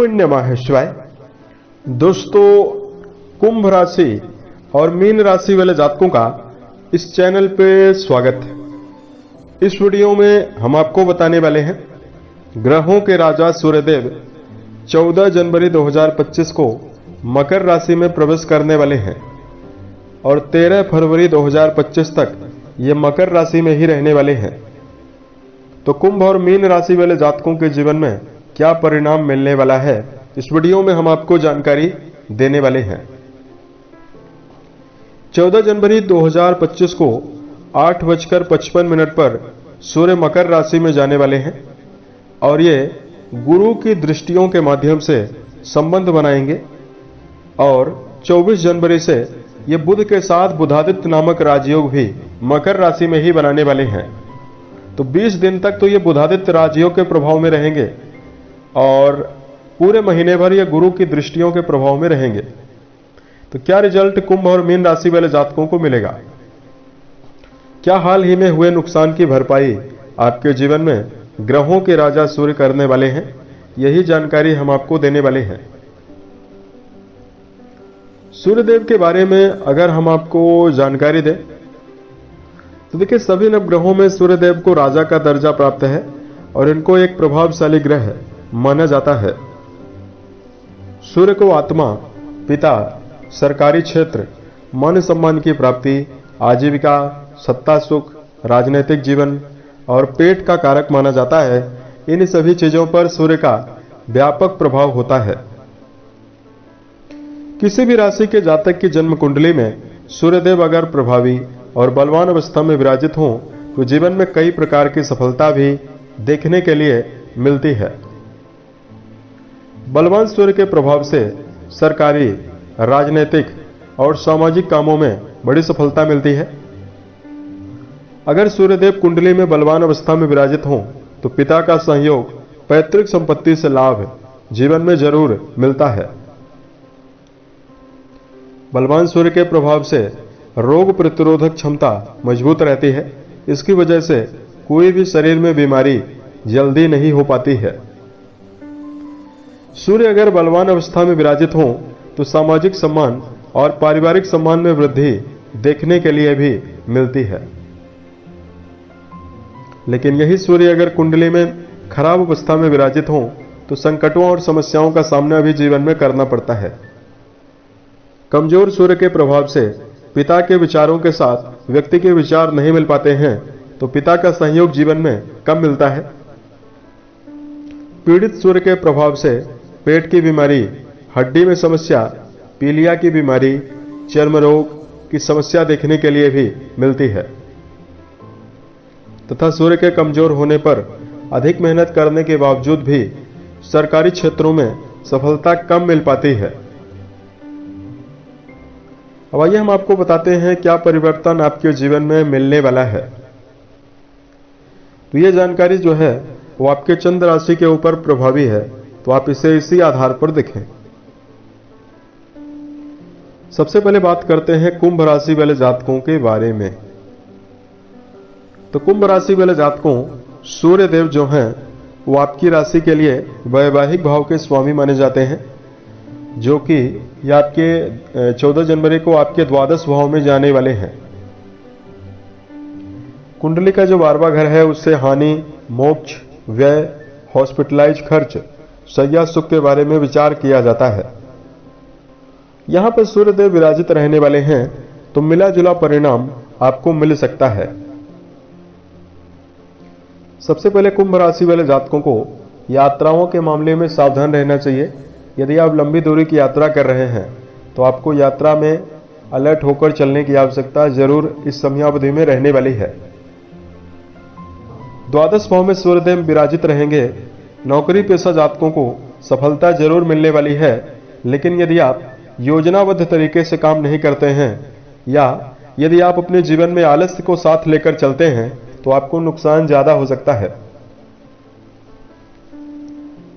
ओम नमः शिवाय। दोस्तों, कुंभ राशि और मीन राशि वाले जातकों का इस चैनल पे स्वागत है। इस वीडियो में हम आपको बताने वाले हैं ग्रहों के राजा सूर्यदेव 14 जनवरी 2025 को मकर राशि में प्रवेश करने वाले हैं और 13 फरवरी 2025 तक ये मकर राशि में ही रहने वाले हैं। तो कुंभ और मीन राशि वाले जातकों के जीवन में क्या परिणाम मिलने वाला है, इस वीडियो में हम आपको जानकारी देने वाले हैं। 14 जनवरी 2025 को 8:55 पर सूर्य मकर राशि में जाने वाले हैं और ये गुरु की दृष्टियों के माध्यम से संबंध बनाएंगे और 24 जनवरी से ये बुध के साथ बुधादित्य नामक राजयोग भी मकर राशि में ही बनाने वाले हैं। तो 20 दिन तक तो ये बुधादित्य राजयोग के प्रभाव में रहेंगे और पूरे महीने भर ये गुरु की दृष्टियों के प्रभाव में रहेंगे। तो क्या रिजल्ट कुंभ और मीन राशि वाले जातकों को मिलेगा? क्या हाल ही में हुए नुकसान की भरपाई आपके जीवन में ग्रहों के राजा सूर्य करने वाले हैं? यही जानकारी हम आपको देने वाले हैं। सूर्यदेव के बारे में अगर हम आपको जानकारी दें तो देखिए, सभी नवग्रहों में सूर्यदेव को राजा का दर्जा प्राप्त है और इनको एक प्रभावशाली ग्रह माना जाता है। सूर्य को आत्मा, पिता, सरकारी क्षेत्र, मान सम्मान की प्राप्ति, आजीविका, सत्ता सुख, राजनीतिक जीवन और पेट का कारक माना जाता है। इन सभी चीजों पर सूर्य का व्यापक प्रभाव होता है। किसी भी राशि के जातक की जन्म कुंडली में सूर्यदेव अगर प्रभावी और बलवान अवस्था में विराजित हों तो जीवन में कई प्रकार की सफलता भी देखने के लिए मिलती है। बलवान सूर्य के प्रभाव से सरकारी, राजनीतिक और सामाजिक कामों में बड़ी सफलता मिलती है। अगर सूर्यदेव कुंडली में बलवान अवस्था में विराजित हों तो पिता का सहयोग, पैतृक संपत्ति से लाभ जीवन में जरूर मिलता है। बलवान सूर्य के प्रभाव से रोग प्रतिरोधक क्षमता मजबूत रहती है। इसकी वजह से कोई भी शरीर में बीमारी जल्दी नहीं हो पाती है। सूर्य अगर बलवान अवस्था में विराजित हो तो सामाजिक सम्मान और पारिवारिक सम्मान में वृद्धि देखने के लिए भी मिलती है। लेकिन यही सूर्य अगर कुंडली में खराब अवस्था में विराजित हो तो संकटों और समस्याओं का सामना भी जीवन में करना पड़ता है। कमजोर सूर्य के प्रभाव से पिता के विचारों के साथ व्यक्ति के विचार नहीं मिल पाते हैं तो पिता का सहयोग जीवन में कम मिलता है। पीड़ित सूर्य के प्रभाव से पेट की बीमारी, हड्डी में समस्या, पीलिया की बीमारी, चर्म रोग की समस्या देखने के लिए भी मिलती है। तथा सूर्य के कमजोर होने पर अधिक मेहनत करने के बावजूद भी सरकारी क्षेत्रों में सफलता कम मिल पाती है। अब आइए हम आपको बताते हैं क्या परिवर्तन आपके जीवन में मिलने वाला है। तो ये जानकारी जो है वो आपके चंद्र राशि के ऊपर प्रभावी है, तो आप इसे इसी आधार पर देखें। सबसे पहले बात करते हैं कुंभ राशि वाले जातकों के बारे में। तो कुंभ राशि वाले जातकों, सूर्यदेव जो हैं वो आपकी राशि के लिए वैवाहिक भाव के स्वामी माने जाते हैं, जो कि ये आपके 14 जनवरी को आपके द्वादश भाव में जाने वाले हैं। कुंडली का जो 12वां घर है उससे हानि, मोक्ष, व्यय, हॉस्पिटलाइज खर्च, शैया सुख के बारे में विचार किया जाता है। यहां पर सूर्यदेव विराजित रहने वाले हैं तो मिला जुला परिणाम आपको मिल सकता है। सबसे पहले कुंभ राशि वाले जातकों को यात्राओं के मामले में सावधान रहना चाहिए। यदि आप लंबी दूरी की यात्रा कर रहे हैं तो आपको यात्रा में अलर्ट होकर चलने की आवश्यकता जरूर इस समयावधि में रहने वाली है। द्वादश भाव में सूर्यदेव विराजित रहेंगे। नौकरी पेशा जातकों को सफलता जरूर मिलने वाली है, लेकिन यदि आप योजनाबद्ध तरीके से काम नहीं करते हैं या यदि आप अपने जीवन में आलस्य को साथ लेकर चलते हैं तो आपको नुकसान ज्यादा हो सकता है।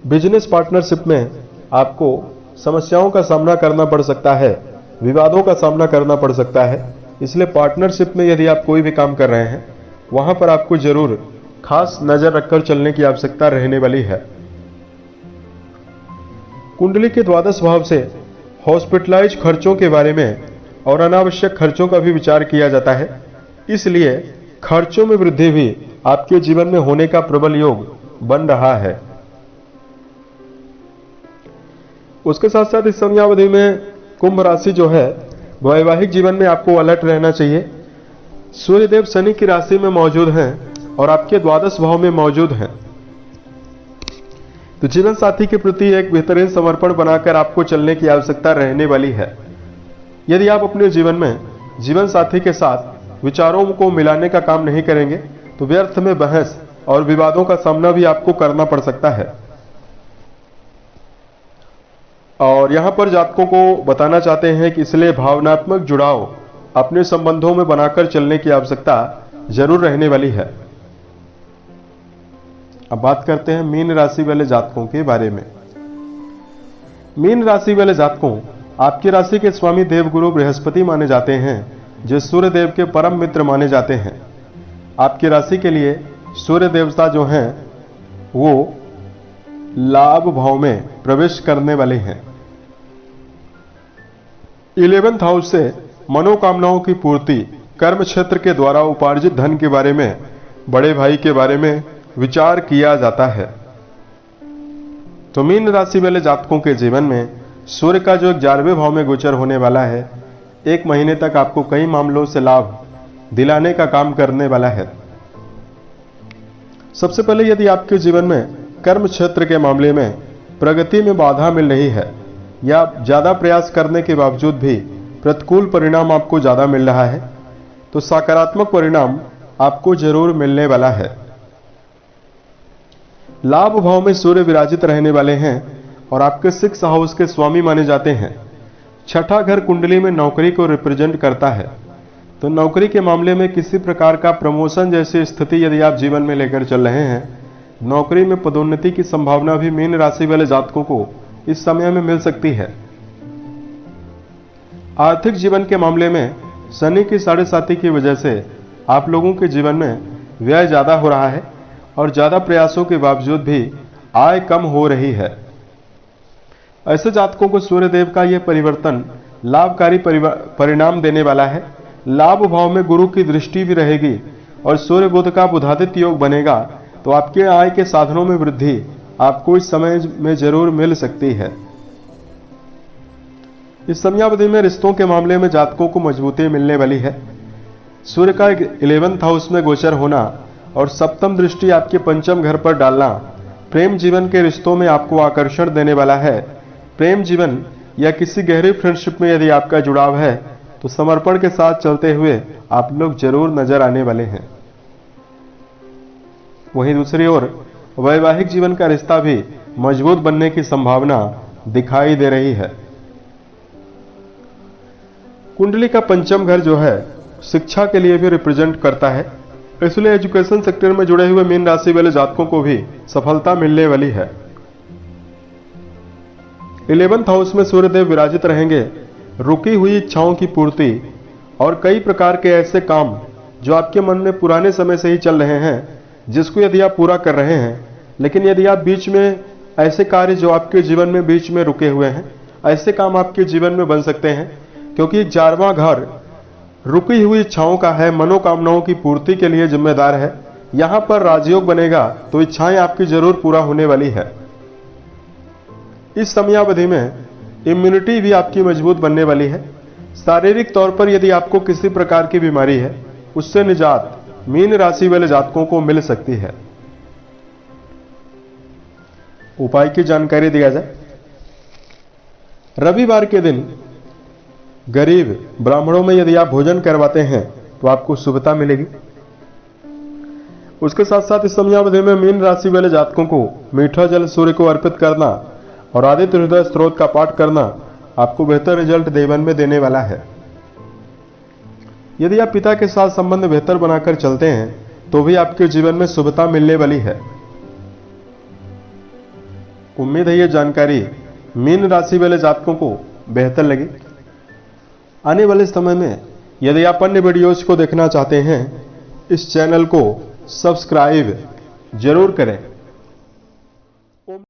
बिजनेस पार्टनरशिप में आपको समस्याओं का सामना करना पड़ सकता है, विवादों का सामना करना पड़ सकता है। इसलिए पार्टनरशिप में यदि आप कोई भी काम कर रहे हैं वहां पर आपको जरूर खास नजर रखकर चलने की आवश्यकता रहने वाली है। कुंडली के द्वादश भाव से हॉस्पिटलाइज खर्चों के बारे में और अनावश्यक खर्चों का भी विचार किया जाता है, इसलिए खर्चों में वृद्धि भी आपके जीवन में होने का प्रबल योग बन रहा है। उसके साथ साथ इस समयावधि में कुंभ राशि जो है, वैवाहिक जीवन में आपको अलर्ट रहना चाहिए। सूर्यदेव शनि की राशि में मौजूद हैं और आपके द्वादश भाव में मौजूद हैं, तो जीवन साथी के प्रति एक बेहतरीन समर्पण बनाकर आपको चलने की आवश्यकता रहने वाली है। यदि आप अपने जीवन में जीवन साथी के साथ विचारों को मिलाने का काम नहीं करेंगे तो व्यर्थ में बहस और विवादों का सामना भी आपको करना पड़ सकता है। और यहां पर जातकों को बताना चाहते हैं कि इसलिए भावनात्मक जुड़ाव अपने संबंधों में बनाकर चलने की आवश्यकता जरूर रहने वाली है। अब बात करते हैं मीन राशि वाले जातकों के बारे में। मीन राशि वाले जातकों, आपकी राशि के स्वामी देवगुरु बृहस्पति माने जाते हैं, जो सूर्य देव के परम मित्र माने जाते हैं। आपकी राशि के लिए सूर्य देवता जो हैं वो लाभ भाव में प्रवेश करने वाले हैं। 11th हाउस से मनोकामनाओं की पूर्ति, कर्म क्षेत्र के द्वारा उपार्जित धन के बारे में, बड़े भाई के बारे में विचार किया जाता है। तो मीन राशि वाले जातकों के जीवन में सूर्य का जो 11वें भाव में गोचर होने वाला है, 1 महीने तक आपको कई मामलों से लाभ दिलाने का काम करने वाला है। सबसे पहले यदि आपके जीवन में कर्म क्षेत्र के मामले में प्रगति में बाधा मिल रही है या ज्यादा प्रयास करने के बावजूद भी प्रतिकूल परिणाम आपको ज्यादा मिल रहा है, तो सकारात्मक परिणाम आपको जरूर मिलने वाला है। लाभ भाव में सूर्य विराजित रहने वाले हैं और आपके 6 हाउस के स्वामी माने जाते हैं। 6ठा घर कुंडली में नौकरी को रिप्रेजेंट करता है, तो नौकरी के मामले में किसी प्रकार का प्रमोशन जैसी स्थिति यदि आप जीवन में लेकर चल रहे हैं, नौकरी में पदोन्नति की संभावना भी मीन राशि वाले जातकों को इस समय में मिल सकती है। आर्थिक जीवन के मामले में शनि की 7.5 की वजह से आप लोगों के जीवन में व्यय ज्यादा हो रहा है और ज्यादा प्रयासों के बावजूद भी आय कम हो रही है। ऐसे जातकों को सूर्यदेव का यह परिवर्तन लाभकारी परिणाम देने वाला है। लाभ भाव में गुरु की दृष्टि भी रहेगी और सूर्य बुध का बुधादित्य योग बनेगा, तो आपके आय के साधनों में वृद्धि आपको इस समय में जरूर मिल सकती है। इस समयावधि में रिश्तों के मामले में जातकों को मजबूती मिलने वाली है। सूर्य का 11th हाउस में गोचर होना और सप्तम दृष्टि आपके पंचम घर पर डालना प्रेम जीवन के रिश्तों में आपको आकर्षण देने वाला है। प्रेम जीवन या किसी गहरी फ्रेंडशिप में यदि आपका जुड़ाव है तो समर्पण के साथ चलते हुए आप लोग जरूर नजर आने वाले हैं। वहीं दूसरी ओर वैवाहिक जीवन का रिश्ता भी मजबूत बनने की संभावना दिखाई दे रही है। कुंडली का पंचम घर जो है शिक्षा के लिए भी रिप्रेजेंट करता है, इसलिए एजुकेशन सेक्टर में जुड़े हुए मीन राशि वाले जातकों को भी सफलता मिलने वाली है। 11th हाउस में सूर्यदेव विराजित रहेंगे। रुकी हुई इच्छाओं की पूर्ति और कई प्रकार के ऐसे काम जो आपके मन में पुराने समय से ही चल रहे हैं, जिसको यदि आप पूरा कर रहे हैं, लेकिन यदि आप बीच में ऐसे कार्य जो आपके जीवन में बीच में रुके हुए हैं, ऐसे काम आपके जीवन में बन सकते हैं, क्योंकि 11वां घर रुकी हुई इच्छाओं का है, मनोकामनाओं की पूर्ति के लिए जिम्मेदार है। यहां पर राजयोग बनेगा तो इच्छाएं आपकी जरूर पूरा होने वाली है। इस समयावधि में इम्यूनिटी भी आपकी मजबूत बनने वाली है। शारीरिक तौर पर यदि आपको किसी प्रकार की बीमारी है, उससे निजात मीन राशि वाले जातकों को मिल सकती है। उपाय की जानकारी दिया जाए। रविवार के दिन गरीब ब्राह्मणों में यदि आप भोजन करवाते हैं तो आपको शुभता मिलेगी। उसके साथ साथ इस समयावधि में मीन राशि वाले जातकों को मीठा जल सूर्य को अर्पित करना और आदित्य हृदय स्त्रोत का पाठ करना आपको बेहतर रिजल्ट जीवन में देने वाला है। यदि आप पिता के साथ संबंध बेहतर बनाकर चलते हैं तो भी आपके जीवन में शुभता मिलने वाली है। उम्मीद है यह जानकारी मीन राशि वाले जातकों को बेहतर लगी। आने वाले समय में यदि आप अन्य वीडियोज को देखना चाहते हैं, इस चैनल को सब्सक्राइब जरूर करें।